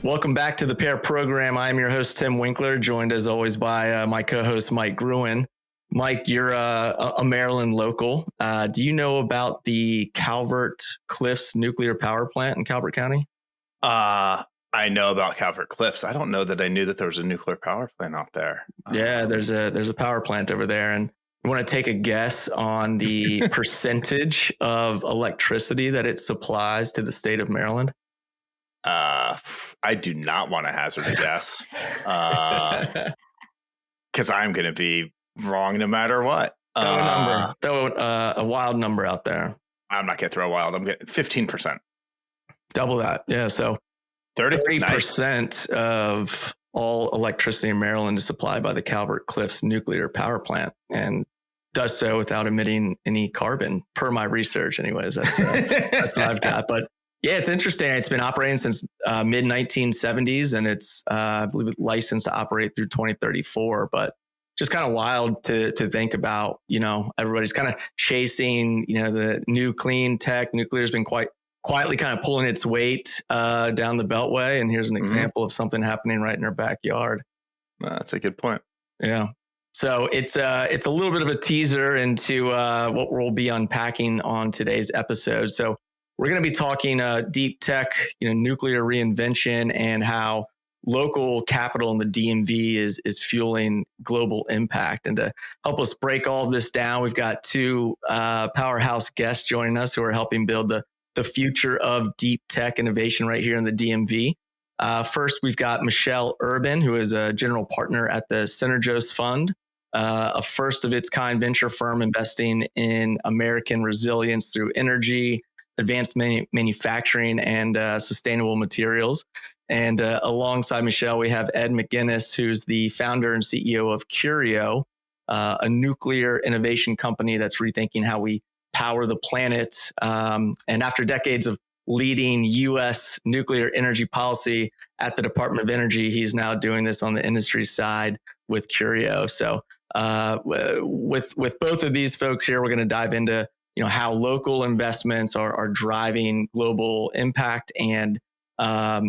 Welcome back to the Pair Program. I'm your host, Tim Winkler, joined as always by my co-host, Mike Gruen. Mike, you're a Maryland local. Do you know about the Calvert Cliffs nuclear power plant in Calvert County? I know about Calvert Cliffs. I don't know that I knew that there was a nuclear power plant out there. Yeah, there's a power plant over there. And you want to take a guess on the percentage of electricity that it supplies to the state of Maryland? I do not want to hazard a guess because I'm going to be wrong no matter what. Throw a number. Throw a wild number out there. I'm not going to throw a wild. I'm getting 15%. Double that. Yeah. So 30% of all electricity in Maryland is supplied by the Calvert Cliffs nuclear power plant, and does so without emitting any carbon, per my research. Anyways, that's what I've got. But yeah, it's interesting. It's been operating since mid 1970s, and it's I believe licensed to operate through 2034. But just kind of wild to think about. You know, everybody's kind of chasing, you know, the new clean tech. Nuclear's been quietly kind of pulling its weight down the Beltway. And here's an example of something happening right in our backyard. That's a good point. Yeah. So it's a little bit of a teaser into what we'll be unpacking on today's episode. So we're going to be talking deep tech, you know, nuclear reinvention, and how local capital in the DMV is fueling global impact. And to help us break all of this down, we've got two powerhouse guests joining us who are helping build the future of deep tech innovation right here in the DMV. First, we've got Michelle Urben, who is a general partner at the Synergos Fund, a first of its kind venture firm investing in American resilience through energy, advanced manufacturing, and sustainable materials. And alongside Michelle, we have Ed McGinnis, who's the founder and CEO of Curio, a nuclear innovation company that's rethinking how we power the planet. And after decades of leading U.S. nuclear energy policy at the Department of Energy, he's now doing this on the industry side with Curio. So with both of these folks here, we're going to dive into, you know, how local investments are driving global impact, and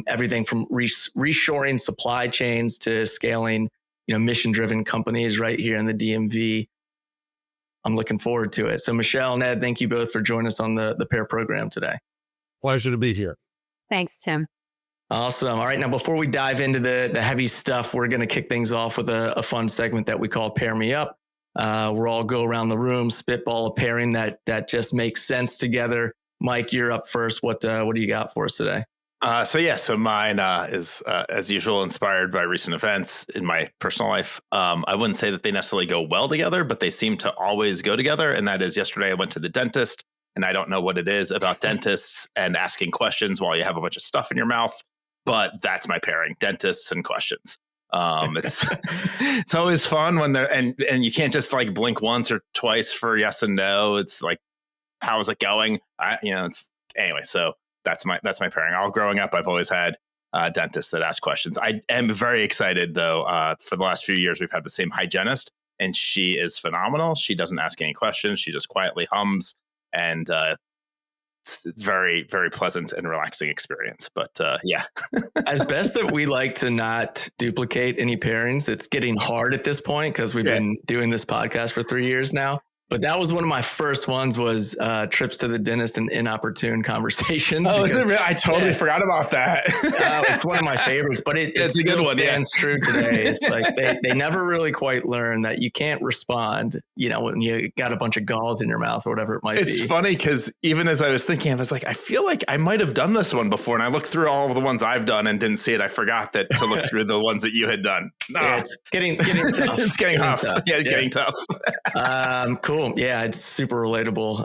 everything from reshoring supply chains to scaling, you know, mission-driven companies right here in the DMV. I'm looking forward to it. So Michelle and Ed, thank you both for joining us on the Pair Program today. Pleasure to be here. Thanks, Tim. Awesome. All right. Now, before we dive into the heavy stuff, we're going to kick things off with a fun segment that we call Pair Me Up. We'll all go around the room, spitball a pairing that just makes sense together. Mike, you're up first. What do you got for us today? So mine is, as usual, inspired by recent events in my personal life. I wouldn't say that they necessarily go well together, but they seem to always go together. And that is, yesterday I went to the dentist, and I don't know what it is about dentists and asking questions while you have a bunch of stuff in your mouth, but that's my pairing: dentists and questions. It's always fun when they're, and you can't just like blink once or twice for yes and no. It's like, how's it going? Anyway, so that's my pairing. All growing up, I've always had dentists that ask questions. I am very excited, though. For the last few years, we've had the same hygienist, and she is phenomenal. She doesn't ask any questions. She just quietly hums, and it's very, very pleasant and relaxing experience. But yeah. As best that we like to not duplicate any pairings, it's getting hard at this point because we've been doing this podcast for 3 years now. But that was one of my first ones, was trips to the dentist and inopportune conversations. Oh, is it really? I totally forgot about that. It's one of my favorites, but it's a good one. Stands true today. It's like they never really quite learn that you can't respond, you know, when you got a bunch of galls in your mouth or whatever it might be. It's funny because even as I was thinking, I was like, I feel like I might have done this one before. And I looked through all of the ones I've done and didn't see it. I forgot that to look through the ones that you had done. Yeah, it's getting tough. It's getting tough. Yeah, getting tough. Cool. Yeah, it's super relatable.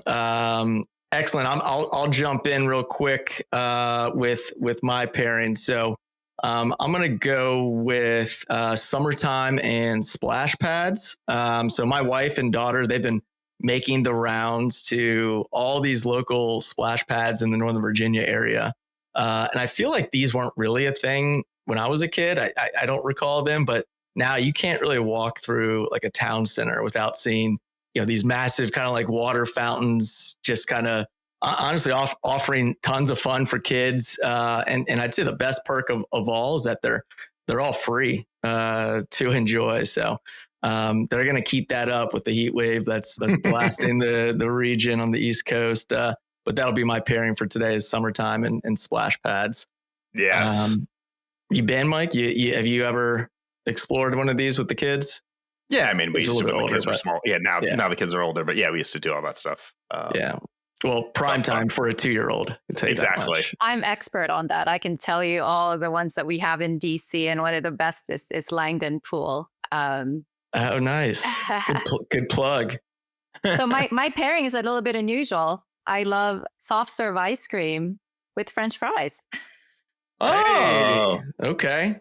Excellent. I'll jump in real quick with my pairing. So I'm going to go with summertime and splash pads. So my wife and daughter, they've been making the rounds to all these local splash pads in the Northern Virginia area. And I feel like these weren't really a thing when I was a kid. I don't recall them, but now you can't really walk through like a town center without seeing, you know, these massive kind of like water fountains just kind of honestly offering tons of fun for kids. And I'd say the best perk of all is that they're all free to enjoy. So they're going to keep that up with the heat wave that's blasting the region on the East Coast. But that'll be my pairing for today is summertime and splash pads. Yes. You been, Mike? You have you ever explored one of these with the kids? Yeah, I mean, we used to when the kids were but, small. Yeah, now the kids are older, but yeah, we used to do all that stuff. Yeah. Well, prime time for a 2-year-old. Exactly. I'm expert on that. I can tell you all the ones that we have in DC, and one of the best is Langdon Pool. Oh, nice. Good plug. So my pairing is a little bit unusual. I love soft serve ice cream with French fries. Oh, okay.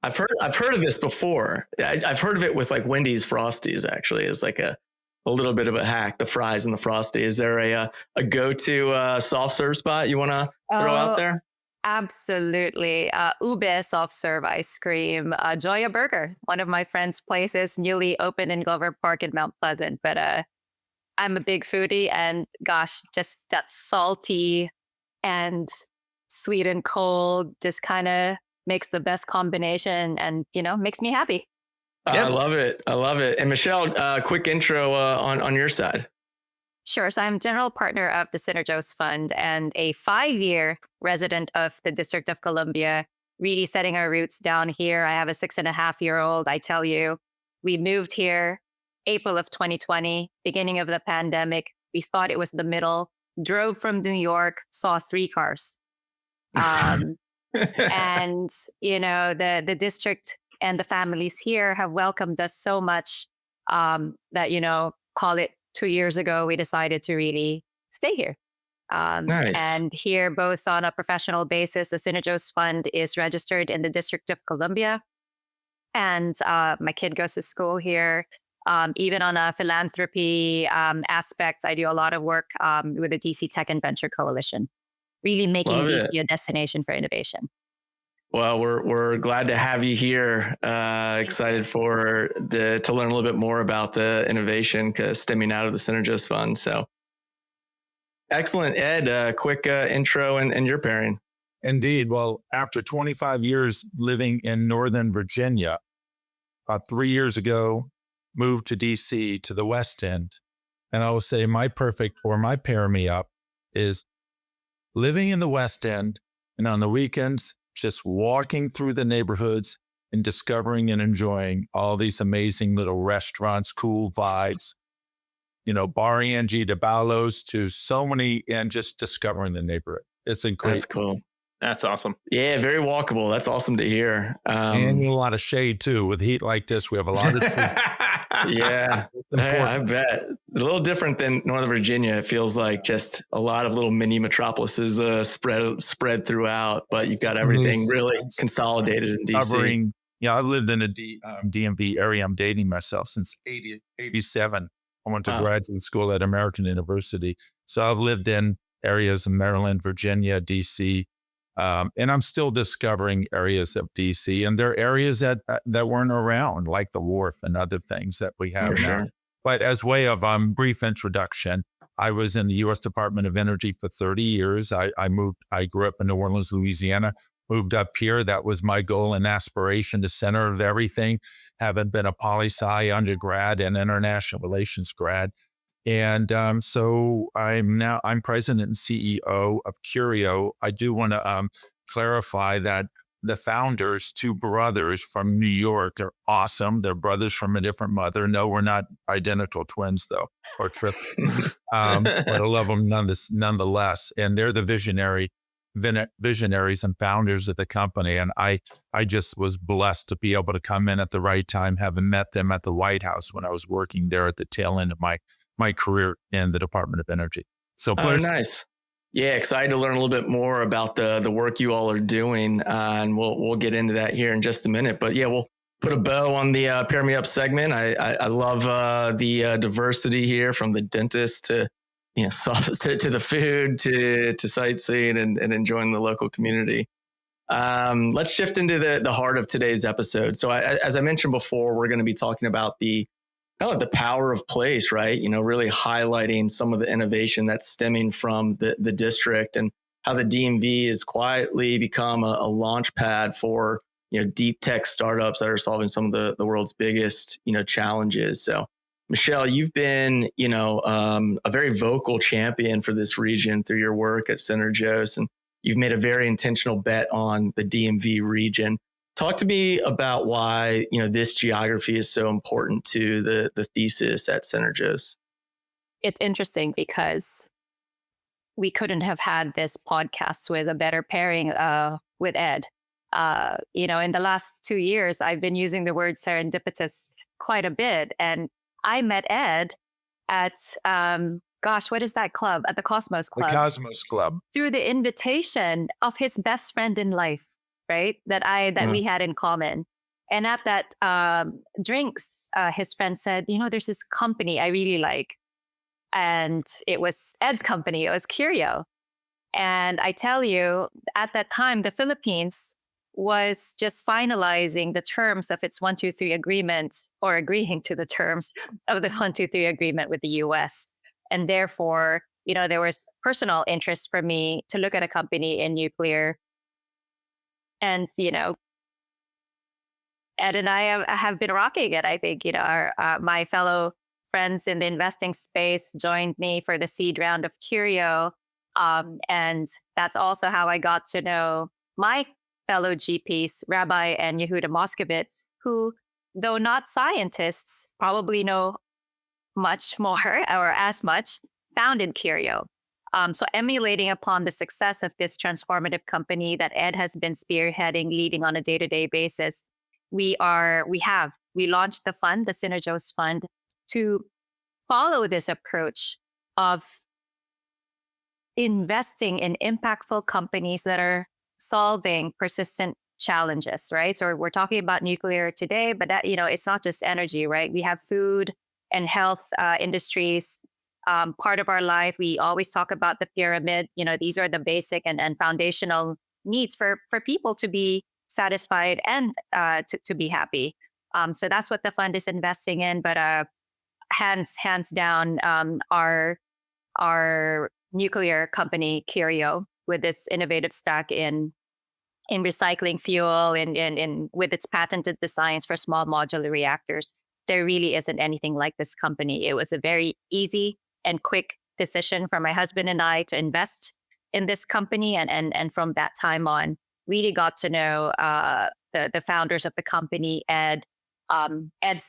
I've heard of this before. I've heard of it with like Wendy's Frosties. Actually, is like a little bit of a hack. The fries and the Frosty. Is there a go-to soft serve spot you want to throw out there? Absolutely. Ube soft serve ice cream. Joya Burger, one of my friend's places, newly opened in Glover Park in Mount Pleasant. But I'm a big foodie, and gosh, just that salty and sweet and cold just kind of makes the best combination, and makes me happy. I love it. And Michelle, quick intro on your side. Sure. So I'm general partner of the Synergos Fund and a 5-year resident of the District of Columbia, really setting our roots down here. I have a 6.5-year-old. I tell you, we moved here April of 2020, beginning of the pandemic. We thought it was the middle, drove from New York, saw 3 cars. And, the district and the families here have welcomed us so much that, call it 2 years ago, we decided to really stay here. Nice. And here, both on a professional basis, the Synergos Fund is registered in the District of Columbia. And my kid goes to school here. Even on a philanthropy aspect, I do a lot of work with the DC Tech and Venture Coalition, really making DC a destination for innovation. Well, we're glad to have you here. Excited to learn a little bit more about the innovation stemming out of the Synergos Fund. So excellent, Ed. Quick intro and your pairing. Indeed. Well, after 25 years living in Northern Virginia, about 3 years ago, moved to DC to the West End. And I will say my pair me up is living in the West End, and on the weekends, just walking through the neighborhoods and discovering and enjoying all these amazing little restaurants, cool vibes, Bar Angie to Ballo's to so many, and just discovering the neighborhood. It's a great. That's cool. That's awesome. Yeah, very walkable. That's awesome to hear. And a lot of shade too. With heat like this, we have a lot of Yeah, hey, I bet. A little different than Northern Virginia. It feels like just a lot of little mini metropolises spread throughout, but you've got everything really consolidated in DC. I've lived in a DMV area. I'm dating myself since 87. I went to graduate school at American University. So I've lived in areas of Maryland, Virginia, DC, and I'm still discovering areas of DC. And there are areas that weren't around, like the Wharf and other things that we have now. Sure. But as way of brief introduction, I was in the U.S. Department of Energy for 30 years. I grew up in New Orleans, Louisiana, moved up here. That was my goal and aspiration, the center of everything, having been a poli-sci undergrad and international relations grad. And so I'm president and CEO of Curio. I do want to clarify that the founders, 2 brothers from New York, are awesome. They're brothers from a different mother. No, we're not identical twins, though, or triplets. But I love them nonetheless. And they're the visionaries and founders of the company. And I just was blessed to be able to come in at the right time, having met them at the White House when I was working there at the tail end of my career in the Department of Energy. So nice. Yeah, excited to learn a little bit more about the work you all are doing, and we'll get into that here in just a minute. But yeah, we'll put a bow on the Pair Me Up segment. I love the diversity here, from the dentist to to the food to sightseeing and enjoying the local community. Let's shift into the heart of today's episode. So as I mentioned before, we're going to be talking about the kind of the power of place, right? Really highlighting some of the innovation that's stemming from the district, and how the DMV has quietly become a launch pad for, deep tech startups that are solving some of the world's biggest, challenges. So Michelle, you've been, a very vocal champion for this region through your work at Synergos, and you've made a very intentional bet on the DMV region. Talk to me about why, this geography is so important to the thesis at Synergos. It's interesting because we couldn't have had this podcast with a better pairing with Ed. In the last 2 years, I've been using the word serendipitous quite a bit. And I met Ed at, what is that club? At the Cosmos Club. The Cosmos Club. Through the invitation of his best friend in life, right? That we had in common. And at that drinks, his friend said, there's this company I really like. And it was Ed's company. It was Curio. And I tell you, at that time, the Philippines was just finalizing the terms of its 123 agreement, or agreeing to the terms of the 123 agreement with the US. And therefore, there was personal interest for me to look at a company in nuclear. And, Ed and I have been rocking it. I think, my fellow friends in the investing space joined me for the seed round of Curio. And that's also how I got to know my fellow GPs, Rabbi and Yehuda Moskovitz, who, though not scientists, probably know much more or as much, founded Curio. So emulating upon the success of this transformative company that Ed has been spearheading, leading on a day-to-day basis, we launched the fund, the Synergos Fund, to follow this approach of investing in impactful companies that are solving persistent challenges, right? So we're talking about nuclear today, but that, it's not just energy, right? We have food and health industries, part of our life. We always talk about the pyramid. These are the basic and foundational needs for people to be satisfied and to be happy. So that's what the fund is investing in. But hands down, our nuclear company Curio, with its innovative stack in recycling fuel and with its patented designs for small modular reactors, there really isn't anything like this company. It was a very easy and quick decision for my husband and I to invest in this company, and from that time on, really got to know the founders of the company. Ed's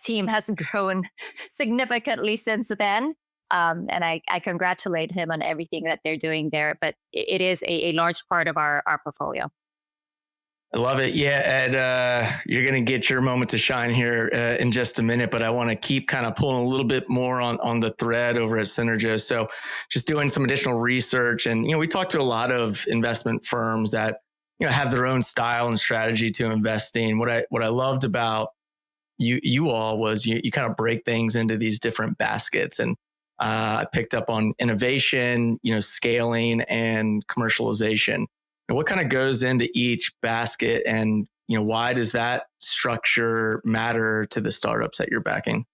team has grown significantly since then. And I congratulate him on everything that they're doing there. But it is a large part of our portfolio. I love it. Yeah, Ed, you're going to get your moment to shine here in just a minute, but I want to keep kind of pulling a little bit more on the thread over at Synergos. So just doing some additional research. And, we talked to a lot of investment firms that, have their own style and strategy to investing. What I loved about you all was you kind of break things into these different baskets. And I picked up on innovation, scaling and commercialization. And what kind of goes into each basket, and why does that structure matter to the startups that you're backing?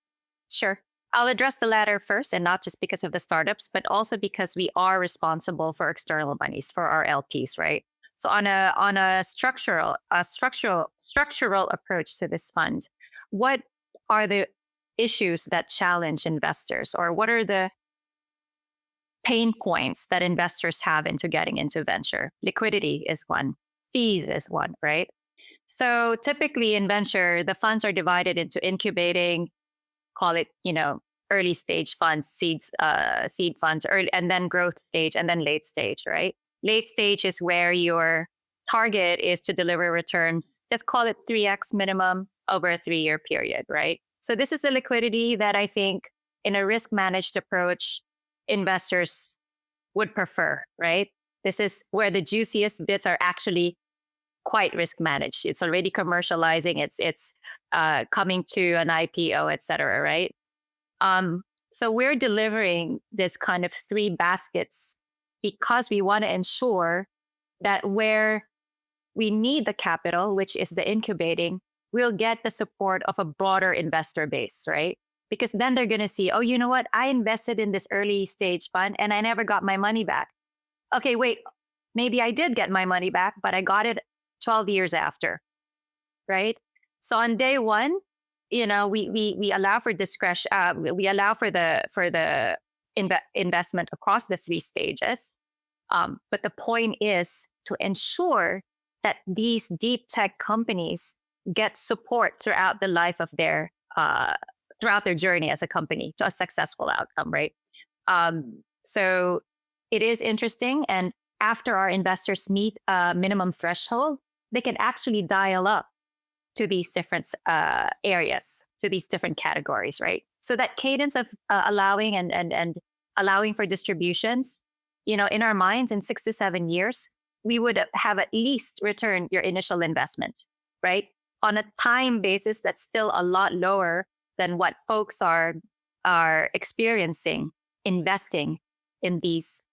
Sure. I'll address the latter first, and not just because of the startups, but also because we are responsible for external monies for our LPs, right? So on a structural approach to this fund, what are the issues that challenge investors, or what are the pain points that investors have into getting into venture? Liquidity is one. Fees is one, right? So typically in venture, the funds are divided into incubating, call it, early stage funds, seed funds, early, and then growth stage, and then late stage, right? Late stage is where your target is to deliver returns, just call it 3x minimum over a 3-year period, right? So this is the liquidity that I think in a risk managed approach, investors would prefer, right? This is where the juiciest bits are actually quite risk managed. It's already commercializing. It's coming to an IPO, et cetera, right? So we're delivering this kind of 3 baskets because we want to ensure that where we need the capital, which is the incubating, we'll get the support of a broader investor base, right? Because then they're going to see, oh, you know what? I invested in this early stage fund and I never got my money back. Okay, wait, maybe I did get my money back, but I got it 12 years after, right? So on day one, we allow for discretion. We allow for the investment across the three stages. But the point is to ensure that these deep tech companies get support throughout the life of throughout their journey as a company to a successful outcome, right? So it is interesting. And after our investors meet a minimum threshold, they can actually dial up to these different areas, to these different categories, right? So that cadence of allowing and allowing for distributions, in our minds, in 6 to 7 years, we would have at least returned your initial investment, right? On a time basis, that's still a lot lower than what folks are experiencing investing in these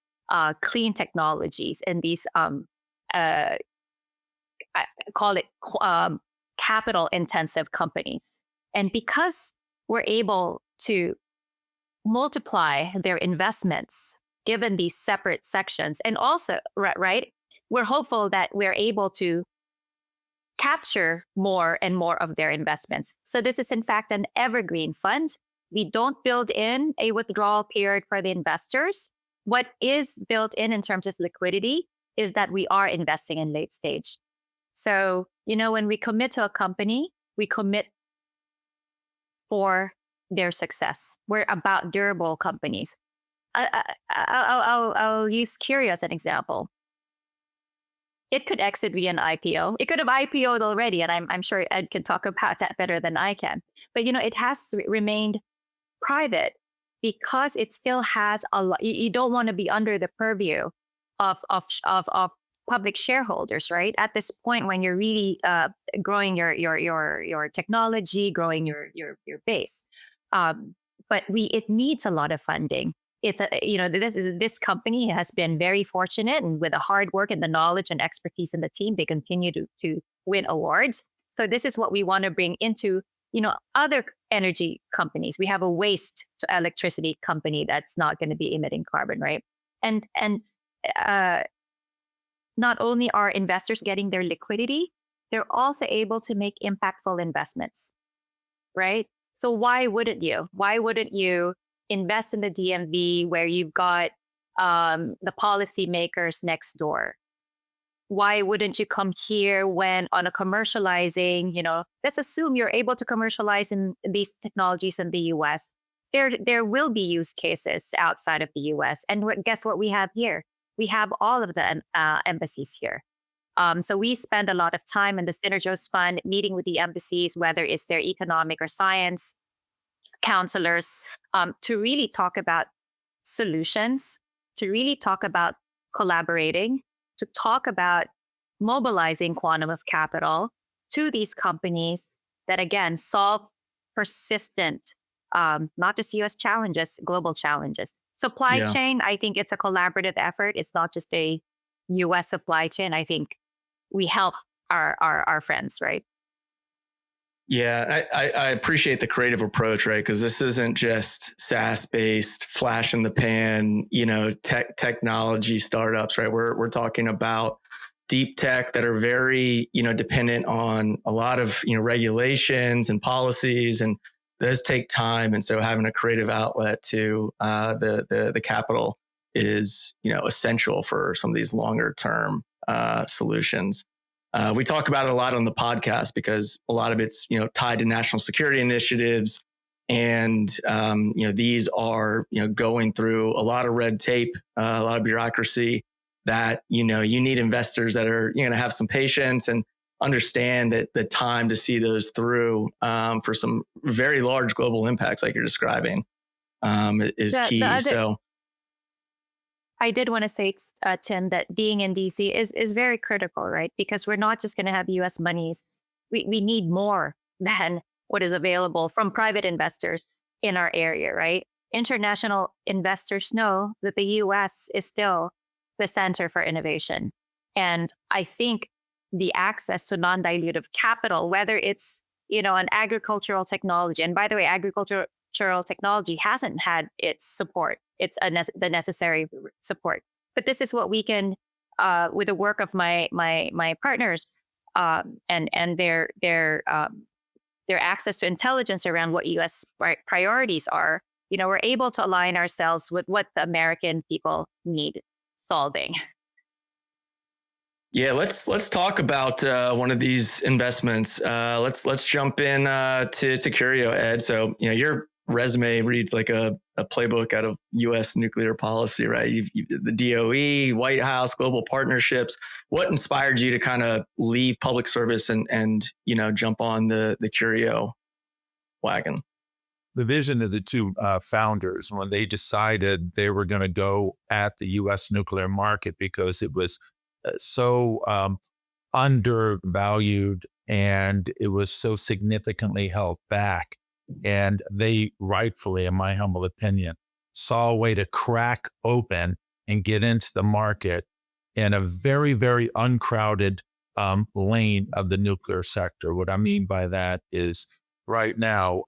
clean technologies and these I call it capital intensive companies. And because we're able to multiply their investments given these separate sections, and also, right, we're hopeful that we're able to capture more and more of their investments. So this is in fact an evergreen fund. We don't build in a withdrawal period for the investors. What is built in terms of liquidity is that we are investing in late stage. So, when we commit to a company, we commit for their success. We're about durable companies. I'll use Curio as an example. It could exit via an IPO. It could have IPO'd already, and I'm sure Ed can talk about that better than I can. But it has remained private because it still has a lot. You don't want to be under the purview of public shareholders, right? At this point, when you're really growing your technology, growing your base, but it needs a lot of funding. It's this company has been very fortunate, and with the hard work and the knowledge and expertise in the team, they continue to win awards. So this is what we want to bring into other energy companies. We have a waste to electricity company that's not going to be emitting carbon, right? And not only are investors getting their liquidity, they're also able to make impactful investments, right? So why wouldn't you? Why wouldn't you invest in the DMV where you've got the policymakers next door? Why wouldn't you come here when on a commercializing, let's assume you're able to commercialize in these technologies in the US. There will be use cases outside of the US. And guess what we have here? We have all of the embassies here. So we spend a lot of time in the Synergos Fund meeting with the embassies, whether it's their economic or science counselors, to really talk about solutions, to really talk about collaborating, to talk about mobilizing quantum of capital to these companies that, again, solve persistent, not just US challenges, global challenges. Supply chain, I think it's a collaborative effort. It's not just a US supply chain. I think we help our friends, right? Yeah, I appreciate the creative approach, right? Because this isn't just SaaS-based, flash in the pan, technology startups, right? We're talking about deep tech that are very, dependent on a lot of, regulations and policies, and those take time. And so having a creative outlet to the capital is, essential for some of these longer term solutions. We talk about it a lot on the podcast because a lot of it's, tied to national security initiatives. And, these are, going through a lot of red tape, a lot of bureaucracy that, you need investors that are, going to have some patience and understand that the time to see those through for some very large global impacts like you're describing is key. I did want to say, Tim, that being in DC is very critical, right? Because we're not just going to have US monies. We need more than what is available from private investors in our area, right? International investors know that the US is still the center for innovation. And I think the access to non-dilutive capital, whether it's, an agricultural technology, and by the way, agricultural structural technology hasn't had its support, the necessary support. But this is what we can, with the work of my partners, and their access to intelligence around what U.S. priorities are. We're able to align ourselves with what the American people need solving. Yeah, let's talk about one of these investments. Let's jump in to Curio, Ed. So your resume reads like a playbook out of U.S. nuclear policy, right? You've the DOE, White House, global partnerships. What inspired you to kind of leave public service and jump on the Curio wagon? The vision of the two founders when they decided they were going to go at the U.S. nuclear market because it was so undervalued and it was so significantly held back. And they rightfully, in my humble opinion, saw a way to crack open and get into the market in a very, very uncrowded lane of the nuclear sector. What I mean by that is right now,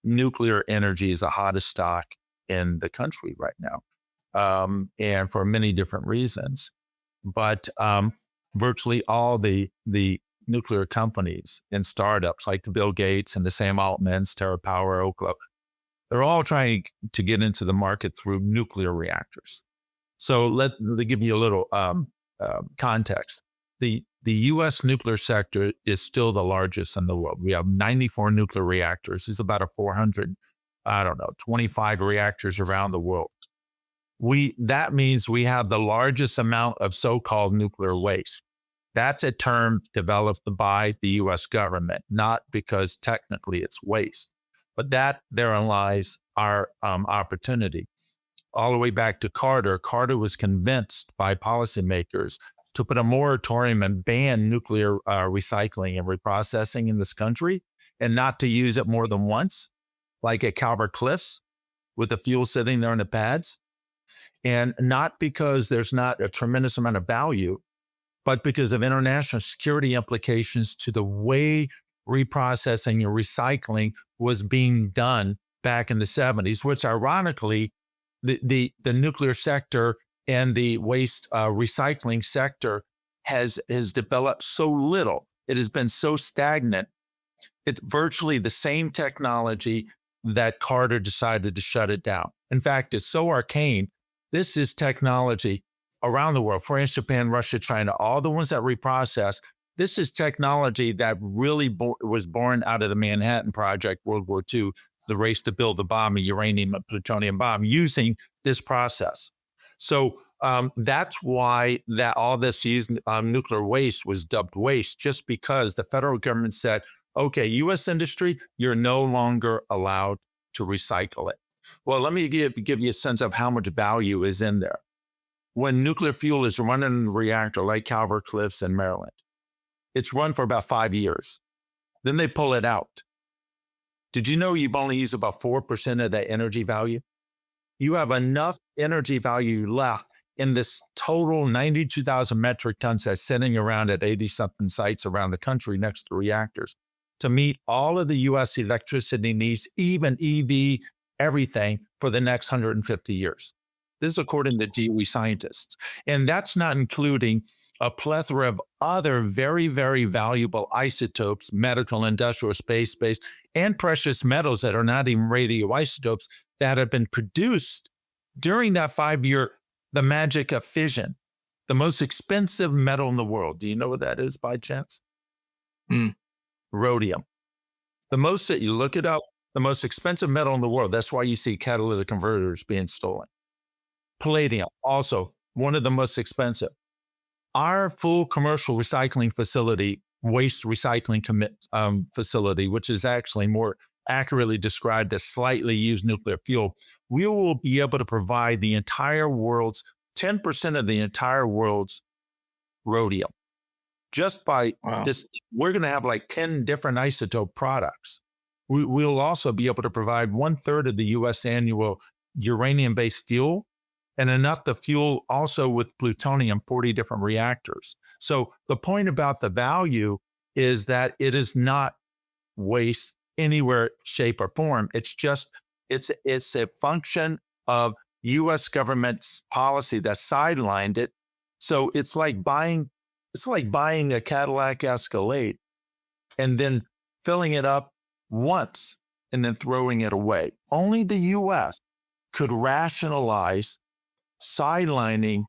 nuclear energy is the hottest stock in the country right now, and for many different reasons. But virtually all the nuclear companies and startups like the Bill Gates and the Sam Altmans, TerraPower, Oklo, they're all trying to get into the market through nuclear reactors. So let me give you a little context. The U.S. nuclear sector is still the largest in the world. We have 94 nuclear reactors. It's about 25 reactors around the world. That means we have the largest amount of so-called nuclear waste. That's a term developed by the U.S. government, not because technically it's waste, but therein lies our opportunity. All the way back to Carter. Carter was convinced by policymakers to put a moratorium and ban nuclear recycling and reprocessing in this country and not to use it more than once, like at Calvert Cliffs with the fuel sitting there in the pads. And not because there's not a tremendous amount of value, but because of international security implications to the way reprocessing and recycling was being done back in the 70s, which ironically, the nuclear sector and the waste recycling sector has developed so little. It has been so stagnant. It's virtually the same technology that Carter decided to shut it down. In fact, it's so arcane. This is technology around the world, France, Japan, Russia, China, all the ones that reprocess. This is technology that really was born out of the Manhattan Project, World War II, the race to build the bomb, a uranium and plutonium bomb, using this process. So that's why all this nuclear waste was dubbed waste, just because the federal government said, okay, U.S. industry, you're no longer allowed to recycle it. Well, let me give you a sense of how much value is in there. When nuclear fuel is running in a reactor like Calvert Cliffs in Maryland, it's run for about 5 years. Then they pull it out. Did you know you've only used about 4% of that energy value? You have enough energy value left in this total 92,000 metric tons that's sitting around at 80-something sites around the country next to reactors to meet all of the U.S. electricity needs, even EV, everything for the next 150 years. This is according to DOE scientists. And that's not including a plethora of other very, very valuable isotopes, medical, industrial, space-based, and precious metals that are not even radioisotopes that have been produced during that 5-year, the magic of fission, the most expensive metal in the world. Do you know what that is by chance? Rhodium. You look it up, the most expensive metal in the world. That's why you see catalytic converters being stolen. Palladium, also one of the most expensive. Our full commercial recycling facility, waste recycling facility, which is actually more accurately described as slightly used nuclear fuel, we will be able to provide the entire world's 10% of the entire world's rhodium. Just by this, we're going to have like 10 different isotope products. We'll also be able to provide 1/3 of the U.S. annual uranium-based fuel and enough to fuel also with plutonium 40 different reactors. So the point about the value is that it is not waste anywhere, shape, or form. It's just It's a function of U.S. government's policy that sidelined it. So it's like buying a Cadillac Escalade and then filling it up once and then throwing it away. Only the U.S. could rationalize sidelining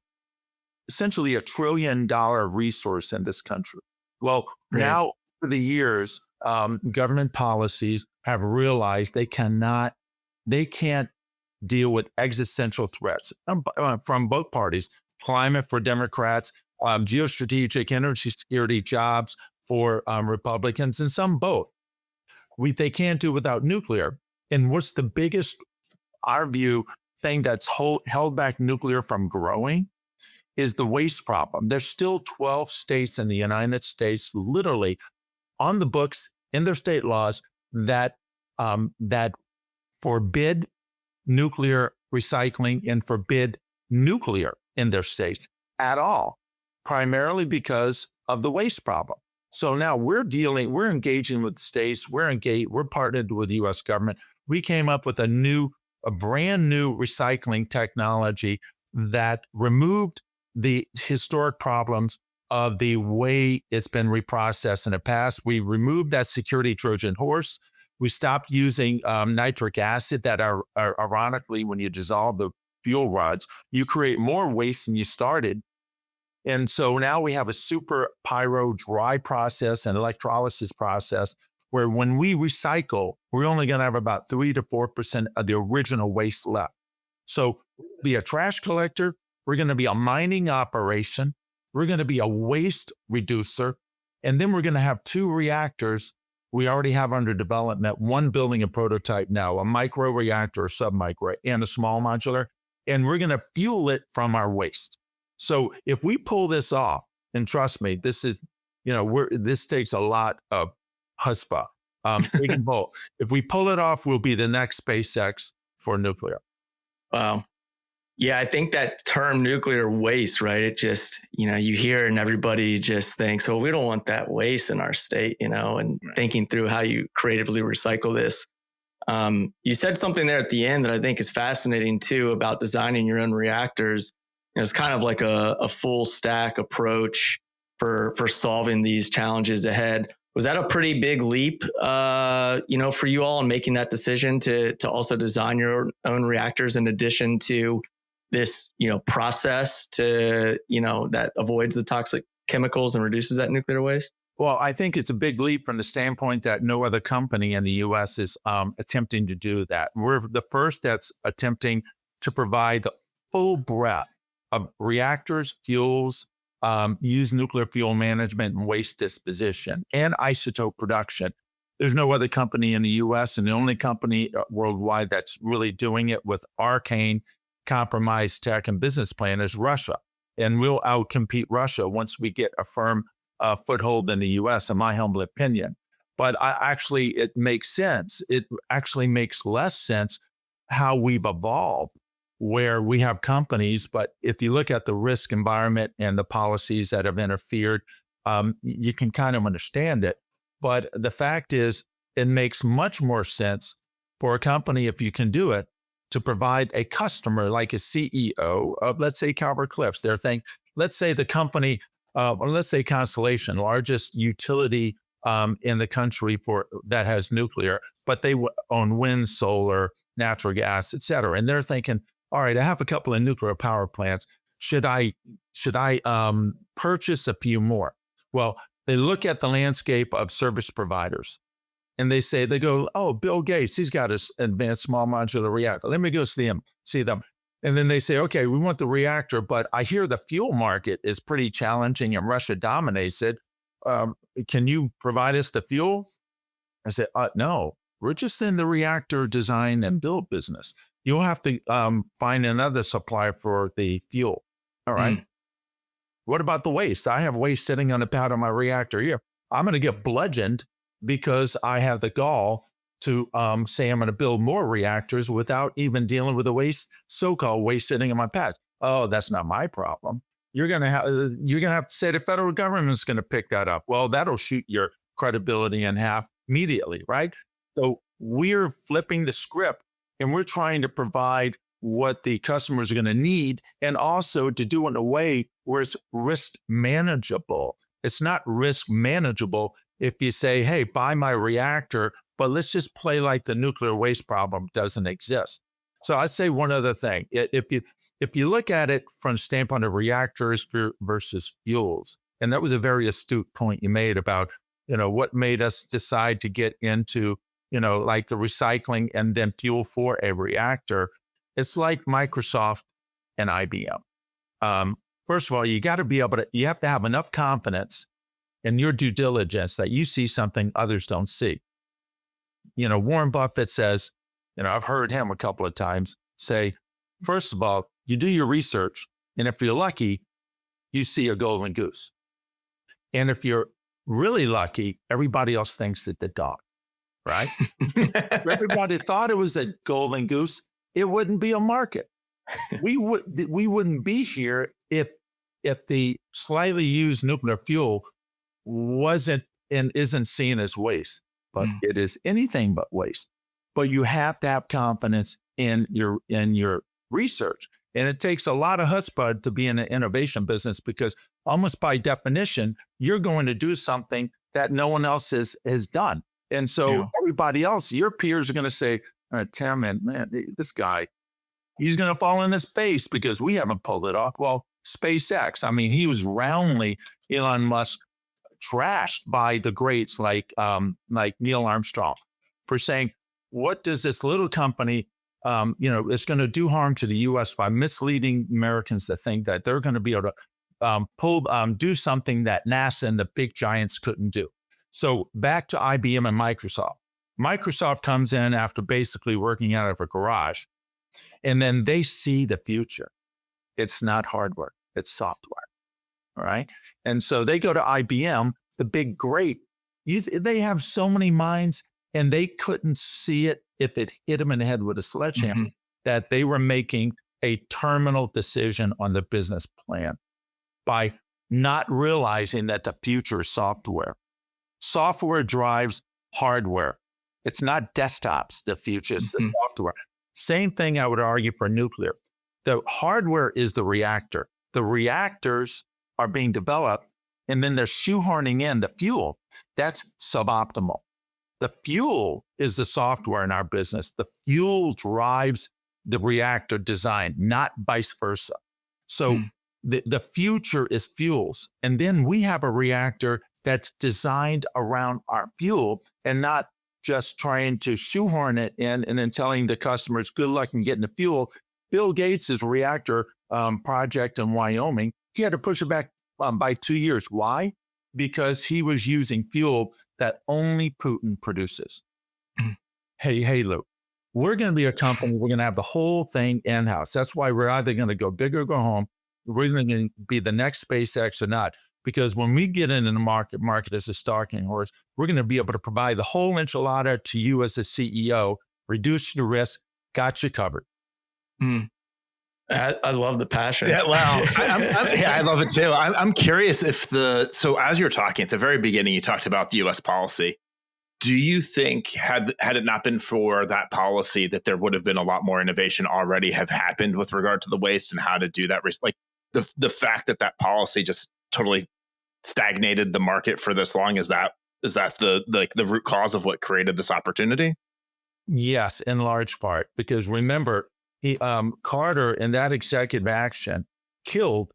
essentially $1 trillion resource in this country. Well, Right. now for the years, government policies have realized they can't deal with existential threats from both parties. Climate for Democrats, geostrategic energy security, jobs for Republicans, and some both. They can't do without nuclear. And what's the biggest, our view, thing that's held back nuclear from growing is the waste problem. There's still 12 states in the United States, literally on the books in their state laws, that forbid nuclear recycling and forbid nuclear in their states at all, primarily because of the waste problem. So now we're engaging with states, we're partnered with the U.S. government. We came up with a brand new recycling technology that removed the historic problems of the way it's been reprocessed in the past. We removed that security Trojan horse. We stopped using nitric acid that are ironically, when you dissolve the fuel rods, you create more waste than you started. And so now we have a super pyro dry process and electrolysis process where when we recycle, we're only going to have about 3 to 4% of the original waste left. So be a trash collector, we're going to be a mining operation, we're going to be a waste reducer, and then we're going to have 2 reactors we already have under development, one building a prototype now, a micro reactor, a sub-micro, and a small modular, and we're going to fuel it from our waste. So if we pull this off, and trust me, this takes a lot of chutzpah. If we pull it off, we'll be the next SpaceX for nuclear. Wow. Yeah, I think that term nuclear waste, right? It just, you hear and everybody just thinks, well, we don't want that waste in our state, and Right. thinking through how you creatively recycle this. You said something there at the end that I think is fascinating too about designing your own reactors. It's kind of like a full stack approach for solving these challenges ahead. Was that a pretty big leap, for you all in making that decision to also design your own reactors in addition to this, process to, that avoids the toxic chemicals and reduces that nuclear waste? Well, I think it's a big leap from the standpoint that no other company in the U.S. is attempting to do that. We're the first that's attempting to provide the full breadth of reactors, fuels, use nuclear fuel management and waste disposition, and isotope production. There's no other company in the U.S. and the only company worldwide that's really doing it with arcane, compromised tech and business plan is Russia. And we'll outcompete Russia once we get a firm foothold in the U.S., in my humble opinion. But it makes sense. It actually makes less sense how we've evolved, where we have companies, but if you look at the risk environment and the policies that have interfered, you can kind of understand it. But the fact is, it makes much more sense for a company, if you can do it, to provide a customer like a CEO of, let's say, Calvert Cliffs. Let's say the company, or let's say Constellation, largest utility in the country that has nuclear, but they own wind, solar, natural gas, et cetera. And they're thinking, all right, I have a couple of nuclear power plants. Should I purchase a few more? Well, they look at the landscape of service providers and they go, oh, Bill Gates, he's got an advanced small modular reactor. Let me go see them. And then they say, okay, we want the reactor, but I hear the fuel market is pretty challenging and Russia dominates it. Can you provide us the fuel? I said, no, we're just in the reactor design and build business. You'll have to find another supplier for the fuel. All right. What about the waste? I have waste sitting on the pad of my reactor here. I'm going to get bludgeoned because I have the gall to say I'm going to build more reactors without even dealing with the waste, so-called waste sitting in my pad. Oh, that's not my problem. You're going to have to say the federal government's going to pick that up. Well, that'll shoot your credibility in half immediately, right? So we're flipping the script And we're trying to provide what the customers are going to need, and also to do it in a way where it's risk manageable. It's not risk manageable if you say, hey, buy my reactor, but let's just play like the nuclear waste problem doesn't exist. So I'd say one other thing. If you look at it from the standpoint of reactors versus fuels, and that was a very astute point you made about, what made us decide to get into, like the recycling and then fuel for a reactor. It's like Microsoft and IBM. First of all, you have to have enough confidence in your due diligence that you see something others don't see. Warren Buffett says, I've heard him a couple of times say, first of all, you do your research, and if you're lucky, you see a golden goose. And if you're really lucky, everybody else thinks it's the dog, right? If everybody thought it was a golden goose, it wouldn't be a market. We wouldn't be here if the slightly used nuclear fuel wasn't and isn't seen as waste, but it is anything but waste. But you have to have confidence in your research. And it takes a lot of chutzpah to be in an innovation business, because almost by definition, you're going to do something that no one else has done. And so everybody else, your peers are going to say, Tim, man, this guy, he's going to fall in his face because we haven't pulled it off. Well, SpaceX, he was roundly, Elon Musk, trashed by the greats like Neil Armstrong for saying, what does this little company, it's going to do harm to the U.S. by misleading Americans to think that they're going to be able to do something that NASA and the big giants couldn't do. So back to IBM and Microsoft. Microsoft comes in after basically working out of a garage, and then they see the future. It's not hardware, it's software. All right. And so they go to IBM, the big great. They have so many minds, and they couldn't see it if it hit them in the head with a sledgehammer, that they were making a terminal decision on the business plan by not realizing that the future is software. Software drives hardware. It's not desktops, the future, it's the software. Same thing I would argue for nuclear. The hardware is the reactor. The reactors are being developed, and then they're shoehorning in the fuel. That's suboptimal. The fuel is the software in our business. The fuel drives the reactor design, not vice versa. So the future is fuels. And then we have a reactor that's designed around our fuel, and not just trying to shoehorn it in and then telling the customers, good luck in getting the fuel. Bill Gates' reactor project in Wyoming, he had to push it back by 2 years. Why? Because he was using fuel that only Putin produces. Hey, Luke, we're going to be a company. We're going to have the whole thing in-house. That's why we're either going to go big or go home. We're going to be the next SpaceX or not. Because when we get into the market as a stalking horse, we're going to be able to provide the whole enchilada to you as a CEO, reduce your risk, got you covered. I love the passion. Yeah, wow. I love it too. I'm curious if so as you're talking at the very beginning, you talked about the U.S. policy. Do you think had it not been for that policy, that there would have been a lot more innovation already have happened with regard to the waste and how to do that? Like the fact that policy just totally stagnated the market for this long, is that the root cause of what created this opportunity? Yes, in large part, because remember, Carter in that executive action killed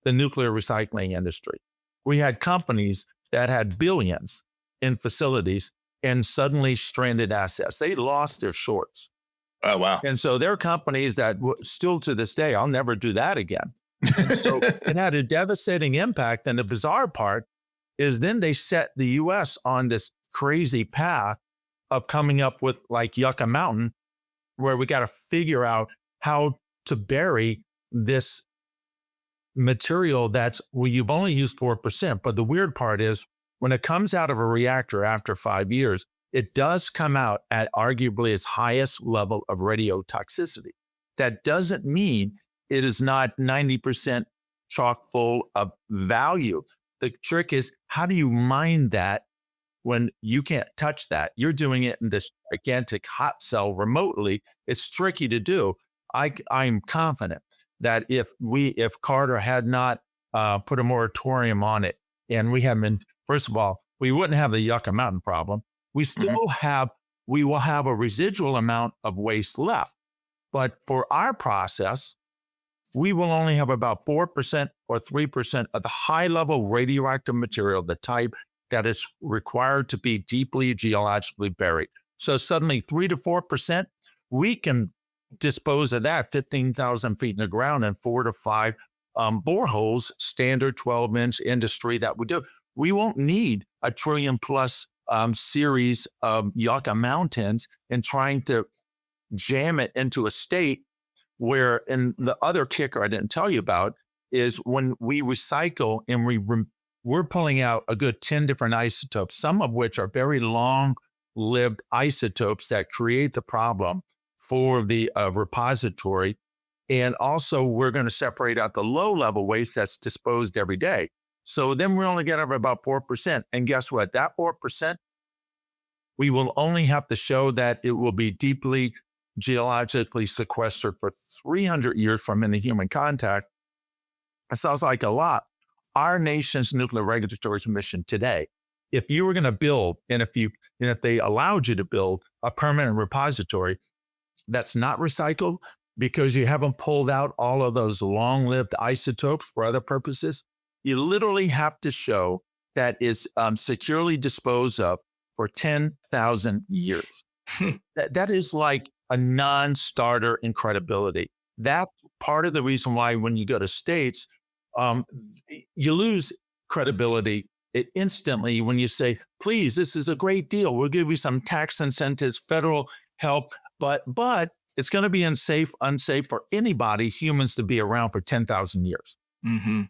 the nuclear recycling industry. We had companies that had billions in facilities and suddenly stranded assets. They lost their shorts. Oh, wow. And so there are companies that still to this day, I'll never do that again. And so it had a devastating impact. And the bizarre part is then they set the U.S. on this crazy path of coming up with like Yucca Mountain, where we got to figure out how to bury this material you've only used 4%. But the weird part is when it comes out of a reactor after 5 years, it does come out at arguably its highest level of radiotoxicity. That doesn't mean it is not 90% chock full of value. The trick is, how do you mine that when you can't touch that. You're doing it in this gigantic hot cell remotely. It's tricky to do. I'm confident that if Carter had not put a moratorium on it, and we have been, first of all, we wouldn't have the Yucca Mountain problem. We still we will have a residual amount of waste left. But for our process, we will only have about 4% or 3% of the high-level radioactive material, the type that is required to be deeply geologically buried. So suddenly 3 to 4%, we can dispose of that 15,000 feet in the ground and 4 to 5 boreholes, standard 12-inch industry that we do. We won't need a trillion plus series of Yucca Mountains and trying to jam it into a state where, and the other kicker I didn't tell you about is when we recycle and we're pulling out a good 10 different isotopes, some of which are very long-lived isotopes that create the problem for the repository. And also we're going to separate out the low-level waste that's disposed every day. So then we're only getting about 4%. And guess what? That 4%, we will only have to show that it will be deeply geologically sequestered for 300 years from any human contact. It sounds like a lot. Our nation's Nuclear Regulatory Commission today, if you were going to build, and if they allowed you to build a permanent repository that's not recycled because you haven't pulled out all of those long-lived isotopes for other purposes, you literally have to show that is securely disposed of for 10,000 years. That is like a non-starter in credibility. That's part of the reason why when you go to states, you lose credibility instantly when you say, please, this is a great deal. We'll give you some tax incentives, federal help, but it's going to be unsafe for anybody, humans, to be around for 10,000 years. Mm-hmm.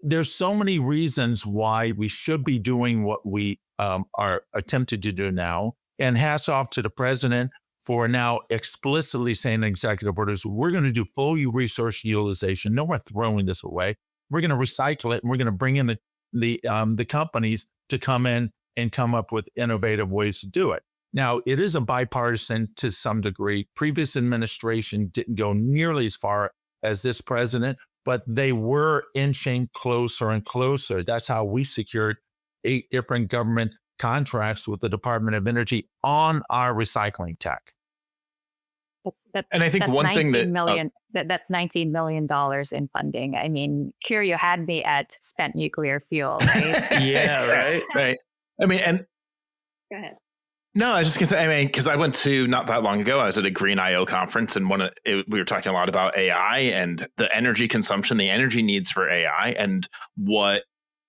There's so many reasons why we should be doing what we are attempted to do now. And hats off to the president for now explicitly saying in executive orders, we're going to do full resource utilization. No, we're throwing this away. We're going to recycle it, and we're going to bring in the companies to come in and come up with innovative ways to do it. Now, it is a bipartisan to some degree. Previous administration didn't go nearly as far as this president, but they were inching closer and closer. That's how we secured 8 different government contracts with the Department of Energy on our recycling tech. That's and I think one thing that's $19 million in funding. I mean, Curio had me at spent nuclear fuel, right? Yeah, right. I mean, and go ahead. No, I was just gonna say, I mean, because I went to not that long ago, I was at a Green IO conference, and we were talking a lot about AI and the energy consumption, the energy needs for AI, and what